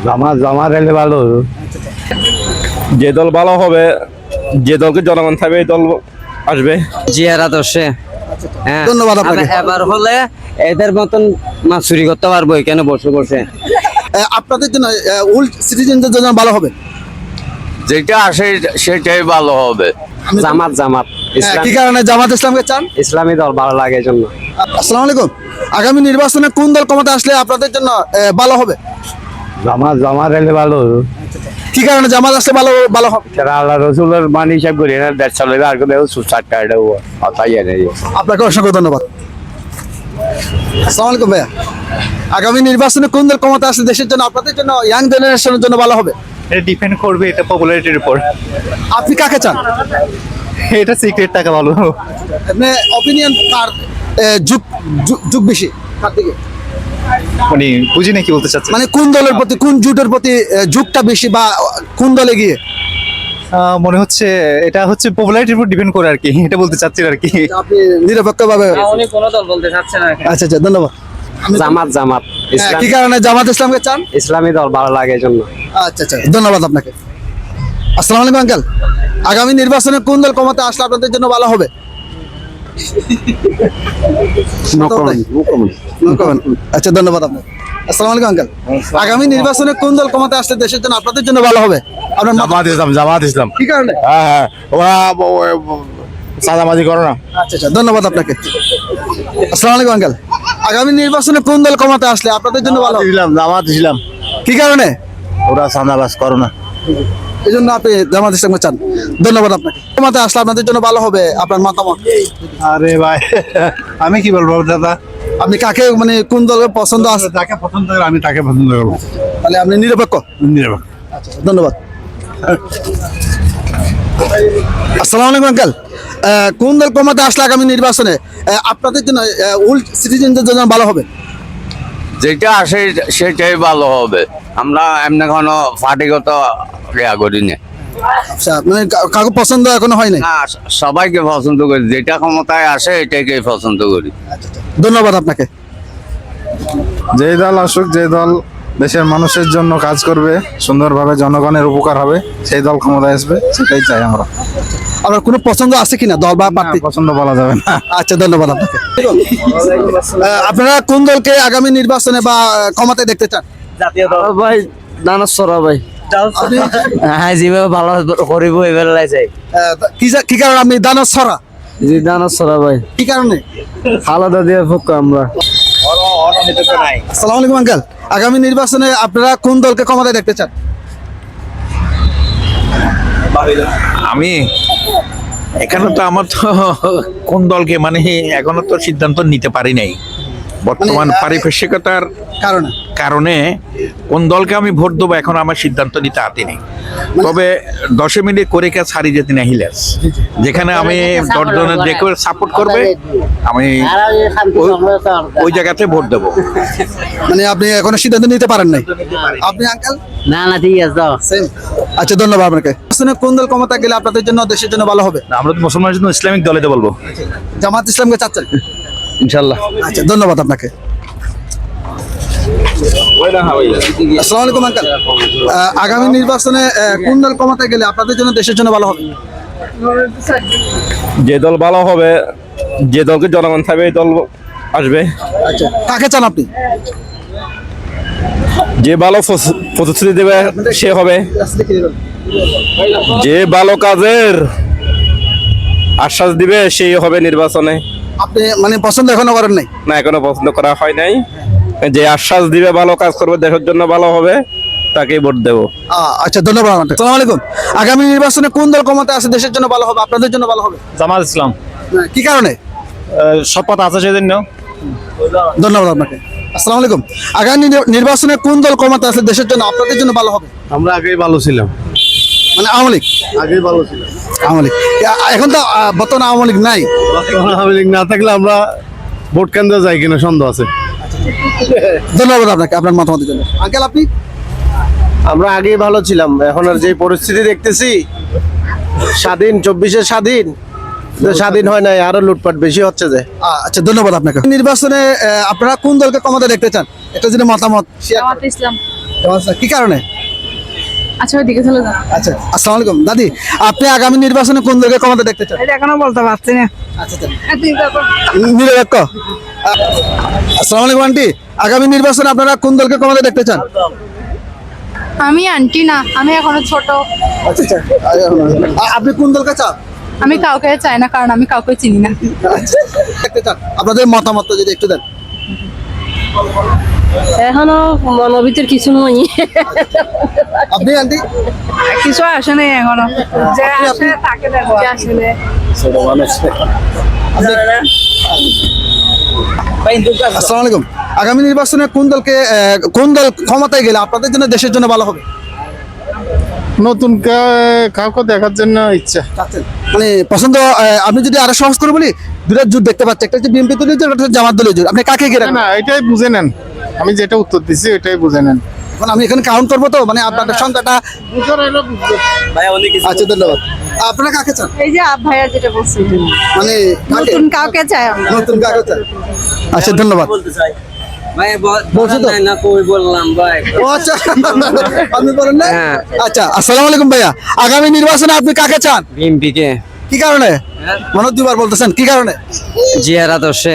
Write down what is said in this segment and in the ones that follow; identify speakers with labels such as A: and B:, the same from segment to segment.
A: জামাত এলে ভালো হতো। যে দল ভালো হবে, যে দলকে জনগণ থাকবে এই দল আসবে।
B: জিয়ার আদর্শে। হ্যাঁ,
C: ধন্যবাদ আপনাকে।
B: এবার হলে এদের মতন মাছ চুরি করতে পারবো এখানে বসে বসে।
C: আপনাদের জন্য ওল্ড সিটিজেনদের জন্য ভালো হবে।
D: যেটা আসে সেটাই ভালো হবে।
B: জামাত
C: কি কারণে জামাত ইসলামকে চান?
B: ইসলামী দল ভালো লাগে এই জন্য।
C: আসসালামু আলাইকুম। আগামী নির্বাচনে কোন দল ক্ষমতা আসলে আপনাদের জন্য ভালো হবে?
A: জামাত এলে ভালো হতো।
C: কি কারণে জামাত আসলে ভালো হবে?
A: যারা আল্লাহ রসুলের মান হিসাব করি না, দেশ চালাবে আর কোনো সুসারটা এটা কথাই এনে।
C: আপনাকে অসংখ্য ধন্যবাদ। আসসালামু আলাইকুম ভাইয়া। আগামী নির্বাচনে কোন দল ক্ষমতা আসলে দেশের জন্য, আপনাদের জন্য, ইয়াং জেনারেশনের জন্য ভালো হবে?
E: এটা ডিপেন্ড করবে এটা পপুলারিটির উপর।
C: আপনি কাকে চান?
E: এটা সিক্রেট টাকা ভালো।
C: আপনি অপিনিয়ন কার যুগ বেশি কার দিকে?
E: মানে বুঝি না কি বলতে চাচ্ছেন।
C: মানে কোন দলের প্রতি, কোন জুটের প্রতি যুগটা বেশি, বা কোন দলে গিয়ে?
E: মনে হচ্ছে এটা হচ্ছে পপুলারিটির উপর ডিপেন্ড করে আর কি, এটা বলতে চাচ্ছি আর কি।
C: আপনি নিরপেক্ষভাবে।
B: উনি কোনো দল বলতে চাচ্ছে না।
C: আচ্ছা আচ্ছা, ধন্যবাদ।
B: জামাত
C: কি কারণে জামাত ইসলামকে চান?
B: ইসলামী দল ভালো লাগে এই জন্য।
C: আচ্ছা আচ্ছা, ধন্যবাদ আপনাকে। আসসালামু আলাইকুম আঙ্কেল। আগামী নির্বাচনে কোন দল ক্ষমতা আসলে আপনাদের জন্য ভালো হবে? আচ্ছা, ধন্যবাদ আপনাকে। আসসালামু আলাইকুম আঙ্কেল। আগামী নির্বাচনে কোন দল ক্ষমতা আসলে দেশের জন্য, আপনাদের জন্য ভালো হবে? আপনার
A: জামাত ইসলাম।
C: কি কারণে?
A: হ্যাঁ, ওরা চাঁদাবাজি করো না।
C: আচ্ছা আচ্ছা, ধন্যবাদ আপনাকে। আসসালামু আলাইকুম আঙ্কেল। আগামী নির্বাচনে কোন দল ক্ষমতা আসলে আপনাদের জন্য ভালো হবে?
A: জামাত ইসলাম।
C: কি কারণে?
A: ওরা চাঁদাবাজ করো না।
C: এই জন্য আপনি জামাত ইসলামকে চান। ধন্যবাদ আপনাকে। ক্ষমতা আসলে আপনাদের জন্য ভালো হবে, আপনার মতামত?
E: আরে ভাই, আমি কি বলবো দাদা,
C: আপনি কাকে, মানে কোন দলের পছন্দ আছে?
E: যাকে পছন্দ করে আমি তাকে পছন্দ করবো।
C: তাহলে আপনি নিরপেক্ষ। ধন্যবাদ। আসসালামু আলাইকুম আঙ্কেল। কোন দল ক্ষমতা আসলে আগামী নির্বাচনে আপনাদের জন্য, ওল্ড সিটিজেনদের জন্য ভালো হবে?
D: যেটা আসে সেটাই ভালো হবে। আমরা এমনি কোনো পার্টিগত ইয়া করি না।
C: আচ্ছা, মানে কাউকে পছন্দ এখনো হয় নাই?
D: না, সবাইকে পছন্দ করি, যেটা ক্ষমতায় আসে এটাকে পছন্দ করি।
C: ধন্যবাদ আপনাকে।
E: যে দল আসুক, যে দল দেশের মানুষের জন্য কাজ করবে, সুন্দরভাবে জনগণের উপকার হবে, সেই দল ক্ষমতায় আসবে, সেটাই চাই আমরা।
C: আপনার কোনো পছন্দ আছে কিনা দল বা প্রার্থী?
E: পছন্দ বলা যাবে না।
C: আচ্ছা, ধন্যবাদ আপনাকে। আপনারা কোন দলকে আগামী নির্বাচনে বা ক্ষমতায় দেখতে চান?
B: ভাই দানা সরা ভাই। হ্যাঁ, যেভাবে ভালো করিব এবার চাই।
C: কি কারণে আপনি দানব ছড়া?
B: জি দানা সরা ভাই।
C: কি কারণে?
B: আলাদা দিয়ে ফুক আমরা।
C: আসসালামু আলাইকুম আঙ্কেল। আগামী নির্বাচনে আপনারা কোন দলকে ক্ষমতায় দেখতে চান?
F: আমি এখানে তো আমার তো কোন দলকে মানে এখনো তো সিদ্ধান্ত নিতে পারি নাই বর্তমান পারিপার্শ্বিকতার
C: কারণে।
F: কারণে কোন দলকে আমি ভোট দেবো এখন আমার সিদ্ধান্ত নিতে আতি নেই। তবে 10 মিনিট করে কাজ ছাড়ি যেতে না হিলেস, যেখানে আমি 10 জনের যে কেউ সাপোর্ট করবে আমি ওই জায়গাতে ভোট দেবো।
C: মানে আপনি এখনো সিদ্ধান্ত নিতে পারেন নাই? আপনি আঙ্কেল?
B: না ঠিক আছে দাও।
C: সেম। আচ্ছা, ধন্যবাদ আপনাকে। নির্বাচনে কোন দল ক্ষমতা গেলে আপনাদের জন্য, দেশের জন্য ভালো হবে?
A: আমরা তো মুসলমানের জন্য ইসলামিক দলেতে বলবো
C: জামাত ইসলামকে চাচ্ছেন?
A: ইনশাল্লাহ।
C: আচ্ছা, ধন্যবাদ আপনাকে। আসসালামু আলাইকুম আঙ্কেল। আগামী নির্বাচনে কোন দল ক্ষমতায় গেলে আপনাদের জন্য, দেশের জন্য ভালো হবে?
A: যে দল ভালো হবে, যে দলকে জনগণ থাকবে এই দল আসবে।
C: আচ্ছা, কাকে চান আপনি?
A: যে ভালো প্রতিশ্রুতি দেবে সে হবে, যে ভালো কাজের আশ্বাস দিবে সেই হবে নির্বাচনে।
C: আপনি মানে পছন্দ এখনো করেন নাই?
A: না, এখনো পছন্দ করা হয় নাই। যে আশ্বাস দিবে, ভালো কাজ করবে, দেশের জন্য ভালো হবে, তাকেই ভোট দেবো।
C: আচ্ছা, ধন্যবাদ আপনাকে। আসসালামু আলাইকুম। আগামী নির্বাচনে কোন দল ক্ষমতা আছে দেশের জন্য ভালো হবে, আপনাদের জন্য ভালো হবে?
E: জামাত ইসলাম।
C: কি কারণে?
E: শপথ আছে সেজন্য।
C: ধন্যবাদ আপনাকে। আসসালামু আলাইকুম। আগামী নির্বাচনে কোন দল ক্ষমতা আছে দেশের জন্য, আপনাদের জন্য ভালো হবে?
A: আমরা আগেই ভালো ছিলাম।
C: মানে আওয়ামী লীগ?
A: আগেই ভালো ছিলাম।
C: আওয়ামী লীগ এখন তো বর্তমানে আওয়ামী লীগ নাই।
A: আওয়ামী লীগ না থাকলে আমরা ভোট কেন্দ্রে যাই কিনা সন্দেহ আছে।
C: ধন্যবাদ আপনাকে আপনার মতামতের জন্য। আঙ্কেল, আপনি?
G: আমরা আগেই ভালো ছিলাম, এখন আর যে পরিস্থিতি দেখতেছি, স্বাধীন 24-এ স্বাধীন হয় নাই, আরো লুটপাট বেশি হচ্ছে যে।
C: আচ্ছা, ধন্যবাদ আপনাকে। নির্বাচনে আপনারা কোন দলকে ক্ষমতা দেখতে চান, এটা যদি মতামত।
H: জামাত ইসলাম।
C: কি কারণে?
H: আচ্ছা ওইদিকে চলে যান।
C: আচ্ছা, আসসালামু আলাইকুম দাদি, আপনি আগামী নির্বাচনে কোন দলকে ক্ষমতা দেখতে চান?
H: এটা এখনো বলতে পারছি না।
C: আচ্ছা নিরপেক্ষ। আসসালামু আলাইকুম আন্টি, আগামী নির্বাচনে আপনারা কোন দলকে ক্ষমতা দেখতে চান?
H: আমি আন্টি না, আমি এখনো ছোট।
C: আচ্ছা আপনি কোন দলকে চান?
H: আমি কাউকে চাই না, কারণ আমি কাউকে চিনি না।
C: দেখতে চান, আপনাদের মতামত যদি একটু দেন।
I: এখনো মনের ভিতর কিছু নই।
C: আপনি আন্টি?
H: কিছু আসে নাই এখনো, যে আসে তাকে দেখো আসলে।
C: আসসালামু আলাইকুম, আগামী নির্বাচনে কোন দল ক্ষমতায় গেলে আপনাদের জন্য দেশের জন্য ভালো হবে?
E: নতুন কাউকে দেখার জন্য ইচ্ছা।
C: মানে পছন্দ, আপনি যদি আরো সহজ করে বলি, দুটো জোট দেখতে পাচ্ছি, একটা হচ্ছে বিএনপি দলীয় জোট, একটা হচ্ছে জামাত দলীয় জোট। আপনি কাকে গেলেন?
E: না এটাই বুঝে নেন, আমি যেটা উত্তর দিচ্ছি ওইটাই বুঝে নেন।
C: এখন আমি এখানে কাউন্ট করবো তো, মানে আপনাদের সংখ্যাটা। আচ্ছা ধন্যবাদ। আপনারা কাকে চান?
H: এই যে ভাইয়া যেটা বলছি,
C: মানে
H: নতুন কাউকে চাই আমরা।
C: নতুন কাকে চান? আচ্ছা ধন্যবাদ। বলছো তো? ও আচ্ছা, আপনি বলেন না? আচ্ছা, আসসালামু আলাইকুম ভাইয়া, আগামী নির্বাচনে আপনি কাকে চান?
B: বিএনপিকে।
C: কি কারণে? মনে দুবার বলতেছেন, কি কারণে?
B: জিয়ার আদর্শে।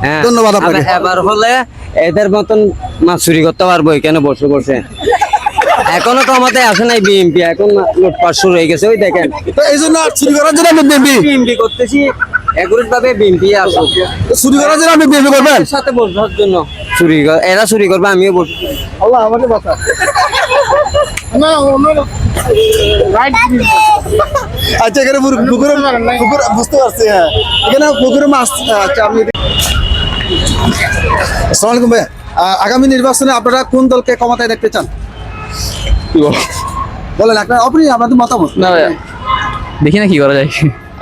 B: হ্যাঁ,
C: ধন্যবাদ আপনাকে।
B: এবার হলে এদের মতন মাছ চুরি করতে পারবো এখানে বসে বসে। এখনো ক্ষমতায় আসে নাই বিএনপি, এখন লুটপাট শুরু হয়ে গেছে। ওই দেখেন,
C: তো এই জন্য চুরি করার জন্য আপনি
B: বিএনপি করতেছি, একুরেট ভাবে বিএনপি আসুক।
C: চুরি করার জন্য আপনি বিএনপি করবেন?
B: এর সাথে বসার জন্য এরা চুরি করবে, আমিও বসে।
C: আল্লাহ আমাকে বাঁচা। আচ্ছা, এখানে পুকুরে বুঝতে পারছি, হ্যাঁ এখানে পুকুরে মাছ। আচ্ছা আপনি, আসসালামু আলাইকুম ভাইয়া, আগামী নির্বাচনে আপনারা কোন দলকে ক্ষমতায় দেখতে চান? বলেন আপনাদের মতামত।
B: না দেখি না কি করা যায়।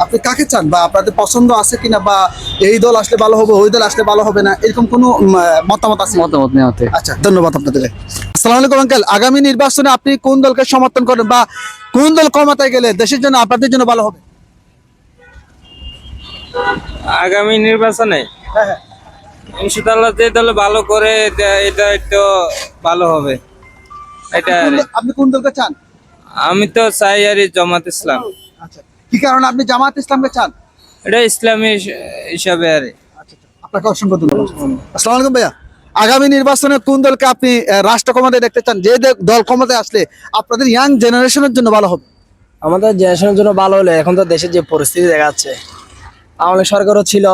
C: আপনি কাকে চান, বা আপনাদের পছন্দ আছে কিনা, বা এই দল আসলে ভালো হবে, ওই দল আসলে ভালো হবে না, এরকম কোনো মতামত আছে?
B: মতামত নেওয়াতে।
C: আচ্ছা ধন্যবাদ আপনাদের। আসসালামু আলাইকুম আঙ্কেল, আগামী নির্বাচনে আপনি কোন দলকে সমর্থন করেন, বা কোন দল ক্ষমতায় গেলে দেশের জন্য আপনাদের জন্য ভালো হবে?
J: আগামী নির্বাচনে ইনশাআল্লাহ যে দল ভালো করে এটা একটু ভালো হবে, এটা আর কি।
C: আপনি কোন দলকে চান?
J: আমি তো চাই আর জামাত ইসলাম।
C: আচ্ছা, কি কারণে আপনি জামাত ইসলামকে চান?
J: এটা ইসলামী হিসাবে আর কি।
C: আপনাকে অসংখ্য ধন্যবাদ। আসসালামু আলাইকুম ভাইয়া, আগামী নির্বাচনে কোন দলকে আপনি রাষ্ট্র ক্ষমতায় দেখতে চান? যে দল ক্ষমতায় আসলে আপনাদের ইয়াং জেনারেশনের জন্য ভালো হবে?
B: আমাদের জেনারেশনের জন্য ভালো হলে, এখন তো দেশের যে পরিস্থিতি দেখা যাচ্ছে, আওয়ামী লীগ সরকারও ছিল,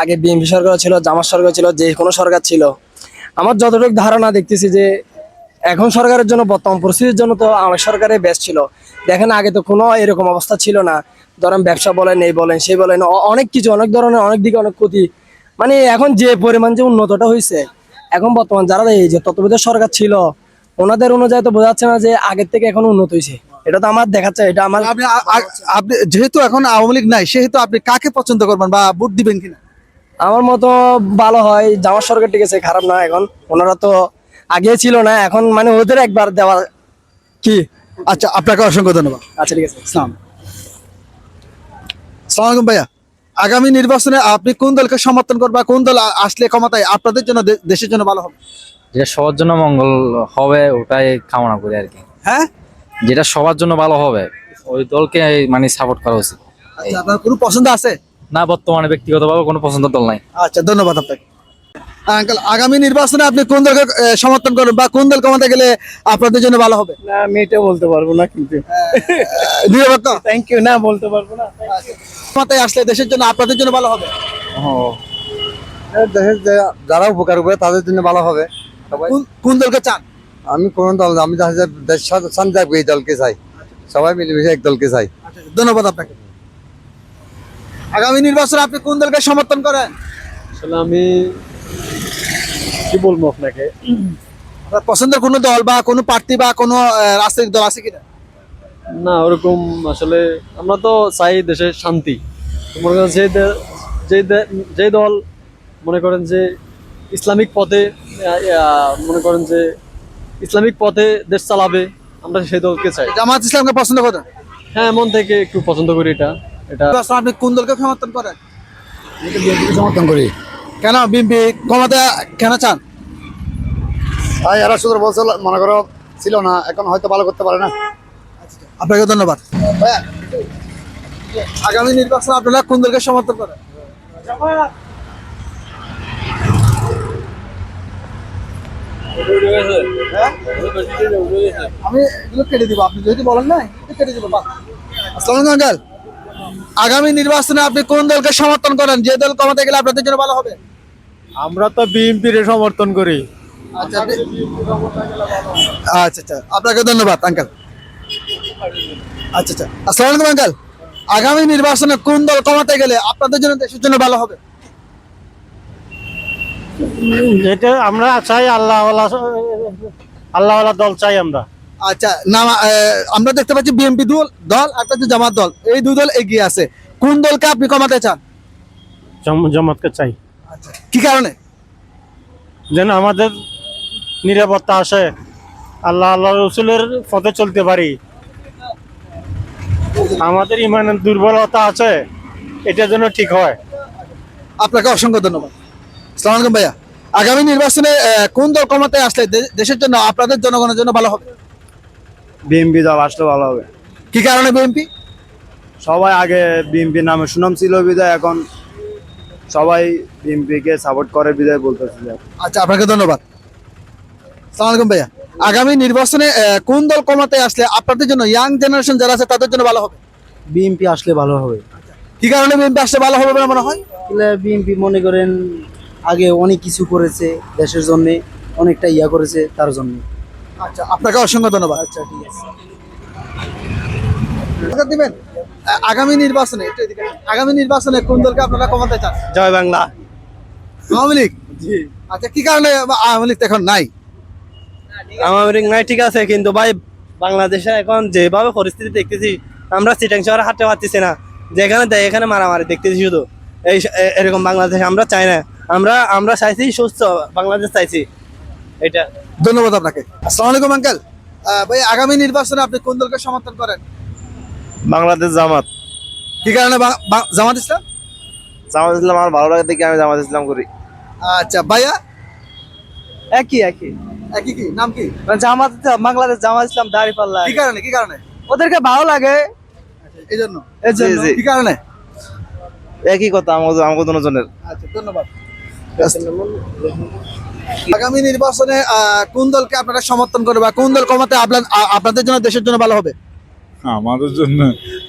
B: আগে বিএনপি সরকারও ছিল, জামাত সরকার ছিল, যে কোনো সরকার ছিল। আমার যতটুকু ধারণা দেখতেছি যে এখন সরকারের জন্য, বর্তমান পরিস্থিতির জন্য তো আওয়ামী সরকারের বেস্ট ছিল। দেখেন আগে তো কোনো এরকম অবস্থা ছিল না, ধরেন ব্যবসা বলেন, এই বলেন সেই বলেন, অনেক কিছু, অনেক ধরনের, অনেক দিকে অনেক ক্ষতি। মানে এখন যে পরিমাণ যে উন্নতটা হয়েছে, এখন বর্তমান যারা এই যে তত্ত্বাবধায়ক সরকার ছিল, ওনাদের অনুযায়ী তো বোঝা যাচ্ছে না যে আগের থেকে এখন উন্নত হয়েছে। এটা তো আমার দেখাচ্ছে, এটা আমার।
C: আপনি যেহেতু এখন আওয়ামী লীগ নাই, সেহেতু আপনি কাকে পছন্দ করবেন বা ভোট দিবেন কিনা?
B: আমার মতো ভালো হয় জামাত সরকার, ঠিক আছে, খারাপ না। এখন ওনারা তো আগে ছিল না, এখন মানে ওদের একবার দেওয়া কি।
C: আচ্ছা, আপনাকে অসংখ্য ধন্যবাদ।
B: আচ্ছা ঠিক আছে।
C: আসসালাম আলাইকুম ভাইয়া, আগামী নির্বাচনে আপনি কোন দলকে সমর্থন করবেন, কোন দল আসলে ক্ষমতায় আপনাদের জন্য, দেশের জন্য ভালো হবে?
K: যেটা সবার জন্য মঙ্গল হবে ওটাই কামনা করি আর কি।
C: হ্যাঁ,
K: যেটা সবার জন্য ভালো হবে ওই দলকে মানে সাপোর্ট করা উচিত।
C: আচ্ছা, আপনার কোনো পছন্দ আছে?
K: না, বর্তমানে ব্যক্তিগতভাবে কোনো পছন্দের দল নাই।
C: আচ্ছা ধন্যবাদ আপনাকে। আঙ্কেল, আগামী নির্বাচনে আপনি কোন দলকে সমর্থন করেন, বা কোন দল ক্ষমতায় গেলে আপনাদের জন্য ভালো হবে?
G: না আমি এটা বলতে পারবো না, কিন্তু
C: নিরপেক্ষ।
G: থ্যাংক ইউ, না বলতে পারবো না।
C: ক্ষমতায় আসলে দেশের জন্য, আপনাদের জন্য ভালো হবে?
G: দেশের যারা উপকার করবে তাদের জন্য ভালো হবে।
C: কোন দলকে চান?
G: আমি কোন দল, আমি দেশ শান্তি এই দলকে চাই, সবাই মিলেমিশে এক দলকে চাই।
C: ধন্যবাদ আপনাকে। আগামী নির্বাচনে আপনি কোন দলকে সমর্থন করেন?
G: আসলে আমি কি বলবো আপনাকে,
C: আপনার পছন্দের কোনো দল বা কোনো প্রার্থী বা কোনো রাজনৈতিক দল আছে কিনা?
G: না ওরকম আসলে আমরা তো চাই দেশের শান্তি। মনে করেন যে দল মনে করেন যে ইসলামিক পথে, মনে করেন যে ইসলামিক পথে দেশ চালাবে, আমরা সেই দলকে চাই।
C: জামাত ইসলামকে পছন্দ করেন?
G: হ্যাঁ, মন থেকে একটু পছন্দ করি এটা।
C: আপনি কোন দলকে সমর্থন করেন?
G: বিএনপিকে সমর্থন করি।
C: কেন বিএনপি ক্ষমতা কেন চান? ভাই এরা শুধু বলছে মনে করো ছিল না, এখন হয়তো ভালো করতে পারে না। আপনাকে ধন্যবাদ ভাইয়া। আগামী নির্বাচনে আপনারা কোন দলকে সমর্থন করেন? আমি এগুলো কেটে দিব, আপনি যেহেতু বলেন না কেটে দিব। আসসালামু আলাইকুম আঙ্কেল, আগামী নির্বাচনে আপনি কোন দলকে সমর্থন করেন? যে দল ক্ষমতায় গেলে আপনাদের জন্য ভালো হবে?
G: আমরা তো বিএনপির সমর্থন করি।
C: আচ্ছা আচ্ছা, আপনাকে ধন্যবাদ আঙ্কেল। আচ্ছা, আসসালামু আলাইকুম আঙ্কেল, আগামী নির্বাচনে কোন দল ক্ষমতায় গেলে আপনাদের জন্য দেশের জন্য ভালো হবে?
G: এটা আমরা চাই আল্লাহওয়ালা দল চাই আমরা।
C: আচ্ছা, আমরা দেখতে পাচ্ছি বিএনপি দল একটা হচ্ছে জামাত দল, এই দুই দল এগিয়ে আছে। কোন দলকে আপনি কমাতে চান?
G: জামাতকে চাই।
C: আচ্ছা, কি কারণে?
G: যেন আমাদের নিরাপত্তা আসে, আল্লাহ রসুলের পথে চলতে পারি। আমাদের ইমানের দুর্বলতা আছে, এটা যেন ঠিক হয়।
C: আপনাকে অসংখ্য ধন্যবাদ। আসসালামু আলাইকুম ভাইয়া, আগামী নির্বাচনে কোন দল ক্ষমতায় আসলে দেশের জন্য আপনাদের জনগণের জন্য ভালো হবে?
G: বিএনপি দল আসলে ভালো হবে।
C: কি কারণে বিএনপি?
G: সবাই আগে বিএনপির নামে সুনাম ছিল বিদায়, এখন সবাই বিএনপি কে সাপোর্ট করে বিদায় বলতেছে।
C: আচ্ছা, আপনাকে ধন্যবাদ। আসসালামু আলাইকুম ভাইয়া, আগামী নির্বাচনে কোন দল ক্ষমতায় আসলে আপনাদের জন্য, ইয়াং জেনারেশন যারা আছে তাদের জন্য ভালো হবে?
G: বিএনপি আসলে ভালো হবে।
C: কি কারণে বিএনপি আসলে ভালো হবে বলে মনে হয়?
G: বিএনপি মনে করেন আগে অনেক কিছু করেছে দেশের জন্য, অনেকটা করেছে তার জন্য।
C: আচ্ছা, আপনাকে অসংখ্য ধন্যবাদ। আচ্ছা, ঠিক আছে। দিবেন আগামী নির্বাচনে, আগামী নির্বাচনে কোন দলকে আপনারা ক্ষমতায় চান?
G: জয় বাংলা।
C: আওয়ামী লীগ? আচ্ছা, কি কারণে আওয়ামী লীগ এখন নাই?
G: আওয়ামী লীগ নাই ঠিক আছে, কিন্তু ভাই বাংলাদেশে এখন যেভাবে পরিস্থিতি দেখতেছি, আমরা চিটাং শহরে হাঁটতে পারতেছি না, যেখানে দেয় এখানে মারামারি দেখতেছি শুধু। এরকম বাংলাদেশ আমরা চাই না। আমরা চাইছি সুস্থ বাংলাদেশ চাইছি, এটা।
C: ধন্যবাদ আপনাকে। আসসালামু আলাইকুম আঙ্কেল, ভাই আগামী নির্বাচনে আপনি কোন দলকে সমর্থন করেন?
G: বাংলাদেশ জামাত।
C: কি কারণে জামাত ইসলাম?
G: জামাত ইসলাম আমার ভালো লাগে দেখে আমি জামাত ইসলাম করি।
C: আচ্ছা ভাইয়া,
B: একই
C: কি নাম কি?
B: জামাত, বাংলাদেশ জামাত ইসলাম দাঁড়িপাল্লা।
C: কি কারণে?
B: ওদেরকে ভালো লাগে
C: এই জন্য।
G: জি।
C: কি কারণে?
G: একই কথা আমাদের দুজনের।
C: আচ্ছা, ধন্যবাদ। আগামী নির্বাচনে কোন দলকে আপনারা সমর্থন করবে বা কোন দল ক্ষমতায় আপনাদের জন্য দেশের জন্য ভালো হবে?
E: আমাদের জন্য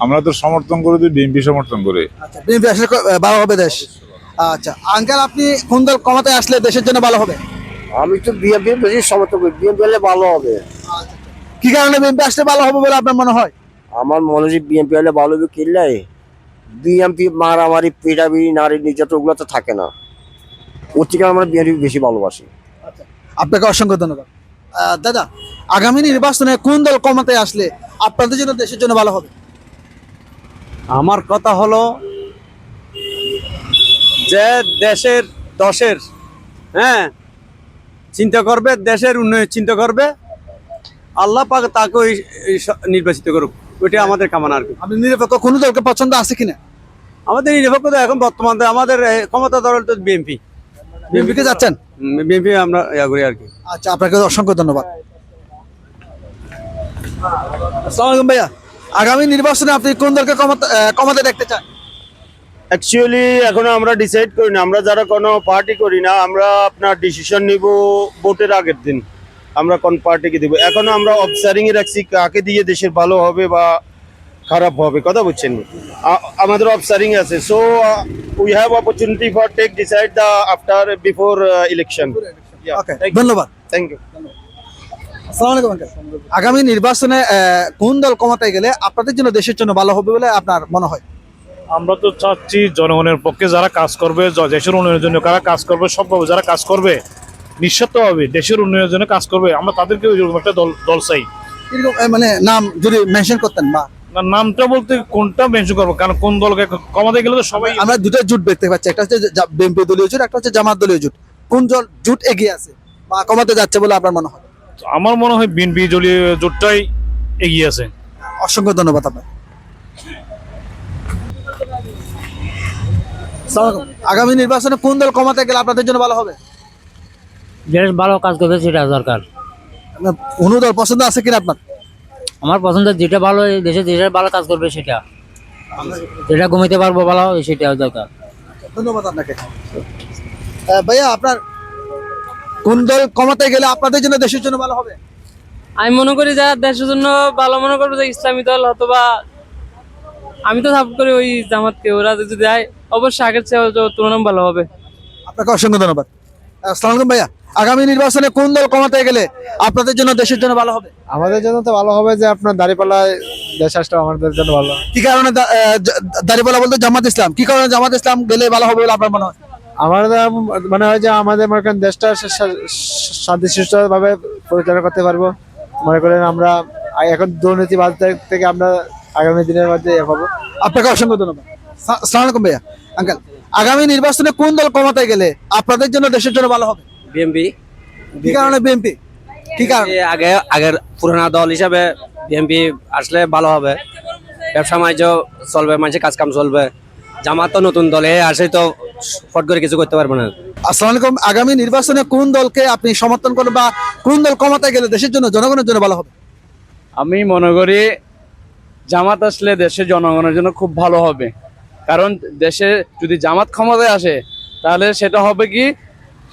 E: আমরা তো সমর্থন করে দিই, বিএনপি সমর্থন করে।
C: আচ্ছা, বিএনপি আসলে ভালো হবে দেশ। আচ্ছা আঙ্কেল, আপনি কোন দল ক্ষমতায় আসলে দেশের জন্য ভালো হবে?
D: আমি তো বিএনপি বেশি সমর্থন করি, বিএনপি হলে ভালো হবে।
C: কি কারণে বিএনপি আসলে ভালো হবে বলে আপনার মনে হয়?
D: আমার মনে হয় বিএনপি হলে ভালো হবে। কিনলে বিএনপি মারামারি, পিটাপিটি, নারী নির্যাতন ওগুলো তো থাকে না। ওর থেকে আমরা বিএনপি বেশি ভালোবাসি।
C: আপনাকে অসংখ্য ধন্যবাদ। দাদা, আগামী নির্বাচনে কোন দল ক্ষমতায় আসলে আপনাদের জন্য দেশের জন্য ভালো হবে?
G: আমার কথা হলো যে দেশের দশের চিন্তা করবে, দেশের উন্নয়ন চিন্তা করবে, আল্লাহ পাক তাকে নির্বাচিত করুক, ওইটা আমাদের কামনা আর কি।
C: আপনি নিরপেক্ষ কোন দলকে পছন্দ আছে কিনা?
G: আমাদের নিরপেক্ষতা এখন বর্তমানে আমাদের ক্ষমতা দল তো বিএনপি।
C: বিএনপিকে যাচ্ছেন?
G: বিএনপি আমরা করি আর কি।
C: আচ্ছা, আপনাকে অসংখ্য ধন্যবাদ। আসসালামু আলাইকুম ভাইয়া, আগামী নির্বাচনে আপনি কোন দলকে ক্ষমতা দেখতে চান?
D: অ্যাকচুয়ালি এখনো আমরা ডিসাইড করি না। আমরা যারা কোনো পার্টি করি না, আমরা আপনার ডিসিশন নিব ভোটের আগের দিন আমরা কোন পার্টিকে দিব। এখনো আমরা অবজার্ভিং এ রাখছি কাকে দিয়ে দেশের ভালো হবে বা খারাপ হবে, কথা বুঝছেন? আমাদের অবজার্ভিং আছে। So we have opportunity for take decide the after before election.
C: Okay, ধন্যবাদ।
D: Thank you.
C: আসসালামু আলাইকুম আঙ্কেল, আগামী নির্বাচনে কোন দল ক্ষমতায় গেলে আপনাদের জন্য দেশের জন্য ভালো হবে বলে আপনার মনে হয়?
L: আমরা তো চাচ্ছি জনগণের পক্ষে যারা কাজ করবে, দেশের উন্নয়নের জন্য কারা কাজ করবে, সবভাবে যারা কাজ করবে নিঃস্বার্থভাবে দেশের উন্নয়নের জন্য কাজ করবে, আমরা তাদেরকে ওইরকম একটা দল চাই।
C: এরকম মানে নাম যদি মেনশন করতেন বা
L: নামটা বলতে কোনটা মেনশন করবো, কারণ কোন দলকে কমাতে গেলে তো সবাই।
C: আমরা দুটো জোট দেখতে পাচ্ছি, একটা হচ্ছে বিএনপি দলীয় জোট, একটা হচ্ছে জামাত দলীয় জোট। কোন জোট এগিয়ে আছে বা কমাতে যাচ্ছে বলে আপনার মনে হয়?
L: আমার মনে হয় বিএনপি দলীয় জোটটাই এগিয়ে আছে।
C: অসংখ্য ধন্যবাদ আপনার। আগামী নির্বাচনে কোন দল ক্ষমতায় গেলে আপনাদের জন্য ভালো হবে?
K: যেটা ভালো কাজ করবে সেটা দরকার।
C: কোনো দল পছন্দ আছে কিনা আপনার?
K: আমার পছন্দ যেটা ভালো, এই দেশে যেটা ভালো কাজ করবে সেটা, যেটা ঘুমাইতে পারবো ভালো সেটা দরকার।
C: ধন্যবাদ আপনাকে। ভাইয়া আপনার কোন দল ক্ষমতায় গেলে আপনাদের জন্য দেশের জন্য ভালো হবে?
J: আমি মনে করি যারা দেশের জন্য ভালো মনে করবে যে ইসলামী দল, অথবা আমি তো সাপোর্ট করি ওই জামাতকে। ওরা যদি দেয় অবশ্যই আগের চেয়ে তুলনায় ভালো হবে।
C: আপনাকে অসংখ্য ধন্যবাদ। আসসালামু আলাইকুম ভাইয়া, আগামী নির্বাচনে কোন দল ক্ষমতায় গেলে আপনাদের জন্য দেশের জন্য ভালো হবে?
E: আমাদের জন্য তো ভালো হবে যে আপনার দাঁড়িপাল্লায় দেশ আসলে আমাদের জন্য ভালো।
C: কি কারণে দাঁড়িপাল্লা বলতে জামাত ইসলাম, কি কারণে জামাত ইসলাম গেলে ভালো হবে বলে আপনার মনে হয়?
E: আমার মনে হয় যে আমাদের মনে করেন দেশটা শান্তিশিষ্ট ভাবে পরিচালনা করতে পারবো। মনে করেন আমরা এখন দুর্নীতিবাদ থেকে আমরা আগামী দিনের মধ্যে পাবো।
C: আপনাকে অসংখ্য ধন্যবাদ। আসসালামু আলাইকুম ভাইয়া। আঙ্কেল, আগামী নির্বাচনে কোন দল ক্ষমতায় গেলে আপনাদের জন্য দেশের জন্য ভালো হবে?
J: বিএমপি।
C: কি কারণে বিএনপি? কি কারণে?
J: আগের পুরোনো দল হিসাবে বিএমপি আসলে ভালো হবে, ব্যবসা বাণিজ্য চলবে, মানুষের কাজ কাম চলবে। জামাত তো নতুন দলে আসে, তো ফট করে কিছু করতে পারবো না।
C: আসসালামু আলাইকুম, আগামী নির্বাচনে কোন দলকে আপনি সমর্থন করেন বা কোন দল ক্ষমতায় গেলে দেশের জন্য জনগণের জন্য ভালো হবে?
J: আমি মনে করি জামাত আসলে দেশের জনগণের জন্য খুব ভালো হবে। কারণ দেশে যদি জামাত ক্ষমতায় আসে তাহলে সেটা হবে কি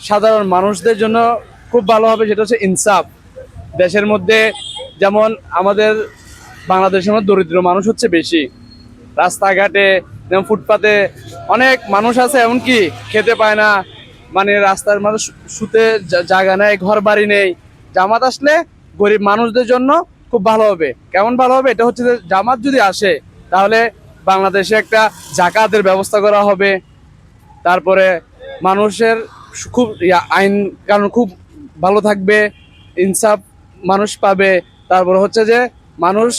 J: সাধারণ মানুষদের জন্য খুব ভালো হবে। সেটা হচ্ছে ইনসাফ। দেশের মধ্যে যেমন আমাদের বাংলাদেশের মধ্যে দরিদ্র মানুষ হচ্ছে বেশি, রাস্তাঘাটে যেমন ফুটপাতে অনেক মানুষ আছে এমনকি খেতে পায় না, মানে রাস্তার মানুষ শুতে জায়গা নেই, ঘর বাড়ি নেই। জামাত আসলে গরিব মানুষদের জন্য খুব ভালো হবে। কেমন ভালো হবে? এটা হচ্ছে যে জামাত যদি আসে তাহলে বাংলাদেশে একটা জাকাতের ব্যবস্থা করা হবে, তারপরে মানুষের খুব আইন কানুন খুব ভালো থাকবে, ইনসাফ মানুষ পাবে। তারপরে হচ্ছে যে মানুষ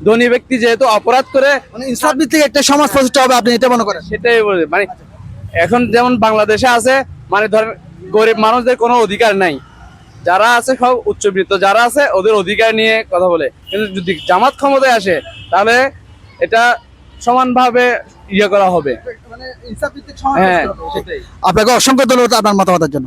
J: ধনী ব্যক্তি যেহেতু অপরাধ করে,
C: মানে ইনসাফ ভিত্তিক একটা সমাজ প্রতিষ্ঠা হবে, আপনি এটা মনে করেন?
J: সেটাই বলে মানে এখন যেমন বাংলাদেশে আছে, মানে ধরেন গরিব মানুষদের কোনো অধিকার নাই, যারা আছে সব উচ্চবিত্ত যারা আছে ওদের অধিকার নিয়ে কথা বলে। কিন্তু যদি জামাত ক্ষমতায় আসে তাহলে এটা সমানভাবে ইয়ে করা হবে।
C: মানে ইনসাফ ভিত্তিক সমাজ।
J: হ্যাঁ,
C: আপনাকে অসংখ্য ধন্যবাদ আপনার মতামতের জন্য।